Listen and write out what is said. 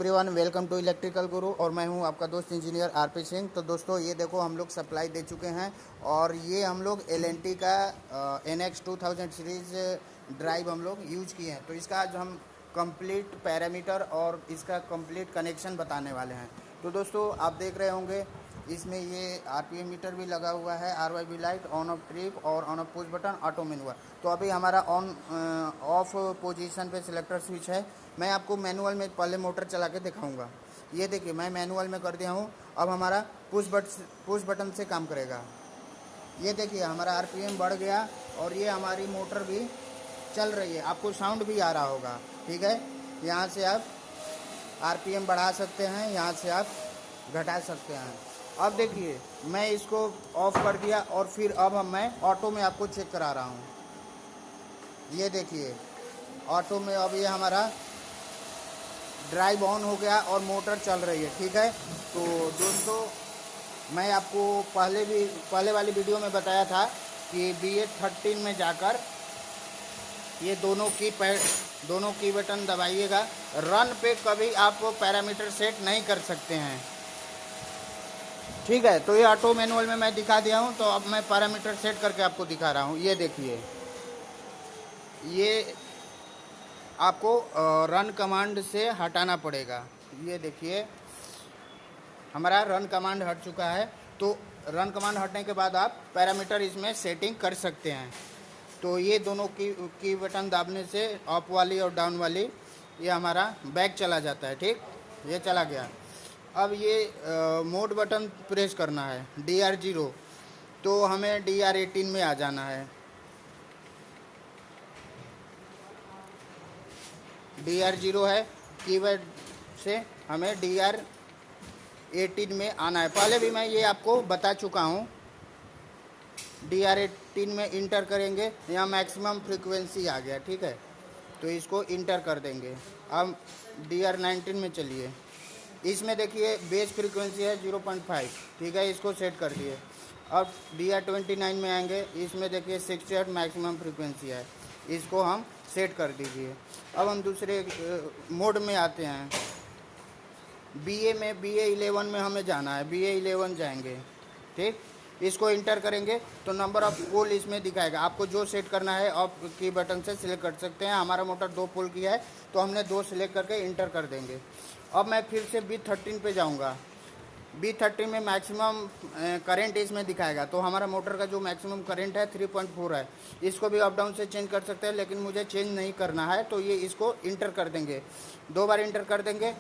Everyone, welcome to electrical गुरु। और मैं हूं आपका दोस्त इंजीनियर आरपी सिंह। तो दोस्तों ये देखो, हम लोग सप्लाई दे चुके हैं और ये हम लोग एलएनटी का NX 2000 सीरीज़ ड्राइव हम लोग यूज किए हैं। तो इसका आज हम कंप्लीट पैरामीटर और इसका कंप्लीट कनेक्शन बताने वाले हैं। तो दोस्तों आप देख रहे होंगे इसमें ये आरपीएम मीटर भी लगा हुआ है, RYB light, on off trip और on off push button, auto manual. तो अभी हमारा ऑन ऑफ पोजीशन पे सिलेक्टर स्विच है। मैं आपको मैनुअल में पहले मोटर चला के दिखाऊंगा। ये देखिए, मैं मैनुअल में कर दिया हूँ। अब हमारा पुश बटन से काम करेगा। ये देखिए, हमारा आरपीएम बढ़ गया और ये हमारी मोटर भी चल रही है। आपको साउंड भी आ रहा होगा, ठीक है। यहाँ से आप आरपीएम बढ़ा सकते हैं, यहाँ से आप घटा सकते हैं। अब देखिए, मैं इसको ऑफ कर दिया और फिर अब मैं ऑटो में आपको चेक करा रहा हूँ। ये देखिए, ऑटो में अब ये हमारा ड्राइव ऑन हो गया और मोटर चल रही है, ठीक है। तो दोस्तों, मैं आपको पहले वाली वीडियो में बताया था कि BA13 में जाकर ये दोनों की बटन दबाइएगा। रन पे कभी आप पैरामीटर सेट नहीं कर सकते हैं, ठीक है। तो ये ऑटो मैनुअल में मैं दिखा दिया हूँ। तो अब मैं पैरामीटर सेट करके आपको दिखा रहा हूँ। ये देखिए, ये आपको रन कमांड से हटाना पड़ेगा। ये देखिए, हमारा रन कमांड हट चुका है। तो रन कमांड हटने के बाद आप पैरामीटर इसमें सेटिंग कर सकते हैं। तो ये दोनों की बटन दाबने से अप वाली और डाउन वाली ये हमारा बैक चला जाता है, ठीक। ये चला गया। अब ये मोड बटन प्रेस करना है, DR0। तो हमें DR18 में आ जाना है। DR0 है, कीवर्ड से हमें DR18 में आना है। पहले भी मैं ये आपको बता चुका हूँ। DR18 में इंटर करेंगे, यहाँ मैक्सिमम फ्रीक्वेंसी आ गया, ठीक है। तो इसको इंटर कर देंगे। अब DR19 में चलिए। इसमें देखिए बेस फ्रीक्वेंसी है 0.5, ठीक है। इसको सेट कर दिए। अब DR29 में आएंगे। इसमें देखिए 68 मैक्सिमम फ्रीक्वेंसी है, इसको हम सेट कर दीजिए। अब हम दूसरे मोड में आते हैं। BA11 में हमें जाना है। BA11 जाएंगे, ठीक। इसको इंटर करेंगे तो नंबर ऑफ पोल इसमें दिखाएगा। आपको जो सेट करना है ऑफ की बटन से सिलेक्ट कर सकते हैं। हमारा मोटर 2 पोल की है तो हमने 2 सिलेक्ट करके इंटर कर देंगे। अब मैं फिर से B13 पे जाऊंगा। B13 में मैक्सिमम करंट इसमें दिखाएगा। तो हमारा मोटर का जो मैक्सिमम करंट है 3.4 है। इसको भी अप डाउन से चेंज कर सकते हैं, लेकिन मुझे चेंज नहीं करना है। तो ये इसको इंटर कर देंगे, 2 बार इंटर कर देंगे।